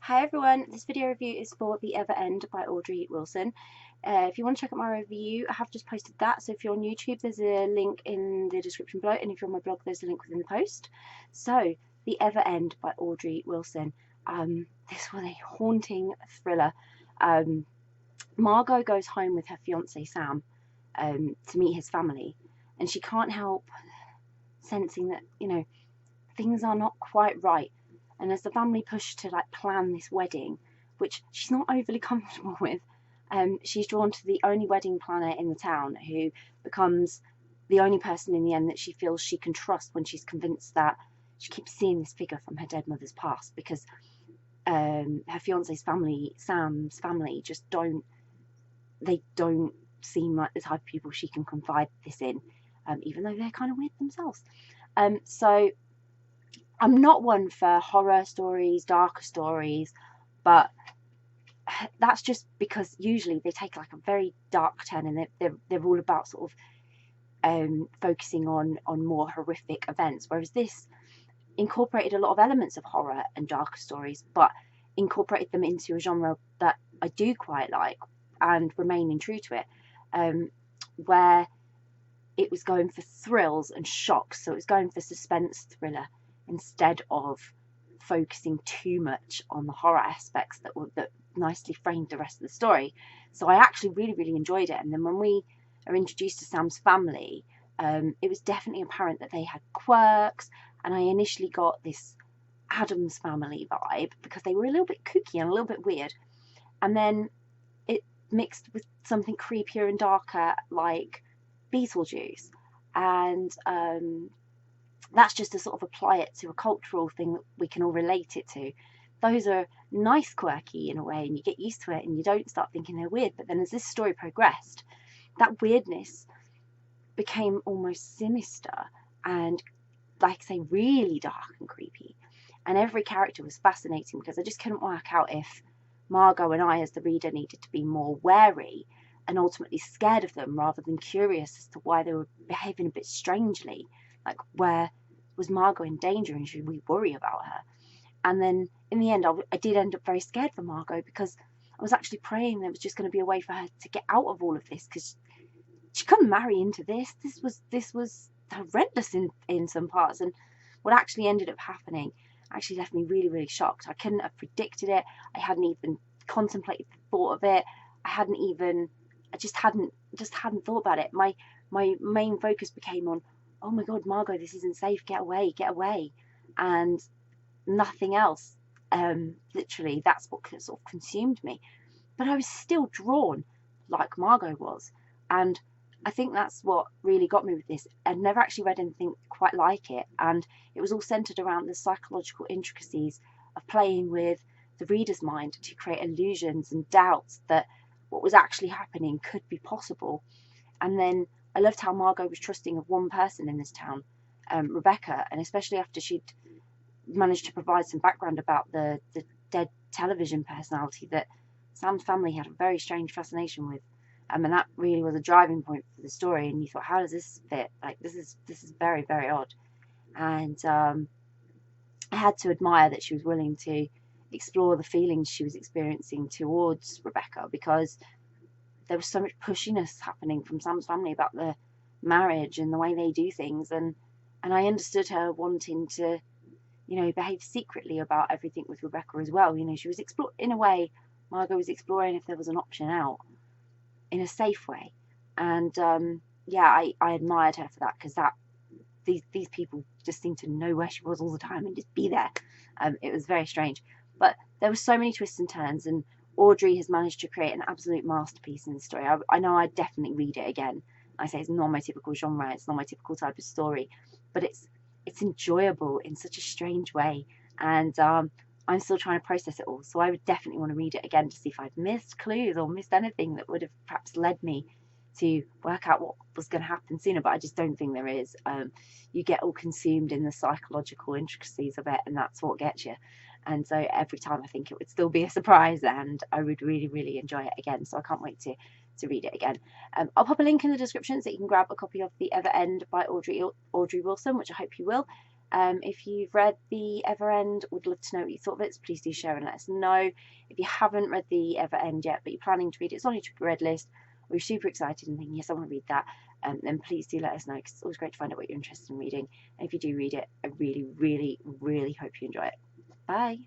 Hi everyone, this video review is for The Other End by Audrey Wilson. If you want to check out my review, I have just posted that. So if you're on YouTube, there's a link in the description below, and if you're on my blog, there's a link within the post. So, The Other End by Audrey Wilson. This was a haunting thriller. Margot goes home with her fiance Sam to meet his family, and she can't help sensing that, things are not quite right. And as the family push to plan this wedding, which she's not overly comfortable with, she's drawn to the only wedding planner in the town, who becomes the only person in the end that she feels she can trust when she's convinced that she keeps seeing this figure from her dead mother's past, because her fiance's family, Sam's family, just don't seem like the type of people she can confide this in, even though they're kind of weird themselves. So I'm not one for horror stories, darker stories, but that's just because usually they take like a very dark turn, and they're all about sort of focusing on more horrific events, whereas this incorporated a lot of elements of horror and darker stories, but incorporated them into a genre that I do quite like and remaining true to it, where it was going for thrills and shocks. So it was going for suspense thriller instead of focusing too much on the horror aspects that nicely framed the rest of the story. So I actually really enjoyed it. And then when we are introduced to Sam's family, it was definitely apparent that they had quirks, and I initially got this Addams Family vibe because they were a little bit kooky and a little bit weird, and then it mixed with something creepier and darker like Beetlejuice, and that's just to sort of apply it to a cultural thing that we can all relate it to. Those are nice, quirky in a way, and you get used to it and you don't start thinking they're weird. But then as this story progressed, that weirdness became almost sinister and, like I say, really dark and creepy. And every character was fascinating because I just couldn't work out if Margot and I, as the reader, needed to be more wary and ultimately scared of them, rather than curious as to why they were behaving a bit strangely. Like, where was Margot in danger, and should we worry about her? And then in the end, I did end up very scared for Margot, because I was actually praying there was just going to be a way for her to get out of all of this, because she couldn't marry into this. This was horrendous in some parts, and what actually ended up happening actually left me really shocked. I couldn't have predicted it. I hadn't even contemplated the thought of it. I just hadn't thought about it. My main focus became on, oh my god, Margot, this isn't safe, get away, and nothing else. Literally, that's what sort of consumed me. But I was still drawn like Margot was, and I think that's what really got me with this. I'd never actually read anything quite like it, and it was all centered around the psychological intricacies of playing with the reader's mind to create illusions and doubts that what was actually happening could be possible. And then I loved how Margot was trusting of one person in this town, Rebecca, and especially after she'd managed to provide some background about the dead television personality that Sam's family had a very strange fascination with. And that really was a driving point for the story. And you thought, how does this fit? Like, this is very odd. And I had to admire that she was willing to explore the feelings she was experiencing towards Rebecca, because there was so much pushiness happening from Sam's family about the marriage and the way they do things, and I understood her wanting to, behave secretly about everything with Rebecca as well. She was in a way, Margot was exploring if there was an option out in a safe way, and I admired her for that, because these people just seemed to know where she was all the time and just be there. It was very strange, but there were so many twists and turns, and Audrey has managed to create an absolute masterpiece in the story. I know I'd definitely read it again. I say it's not my typical genre, it's not my typical type of story, but it's enjoyable in such a strange way, and I'm still trying to process it all. So I would definitely want to read it again to see if I've missed clues or missed anything that would have perhaps led me to work out what was going to happen sooner, but I just don't think there is. You get all consumed in the psychological intricacies of it, and that's what gets you. And so every time I think it would still be a surprise, and I would really enjoy it again. So I can't wait to read it again. I'll pop a link in the description so you can grab a copy of The Other End by Audrey Wilson, which I hope you will. If you've read The Ever End, would love to know what you thought of it. So please do share and let us know. If you haven't read The Ever End yet, but you're planning to read it, it's on your to-be-read list, or you're super excited and thinking, yes, I want to read that, then please do let us know, because it's always great to find out what you're interested in reading. And if you do read it, I really, really, really hope you enjoy it. Bye.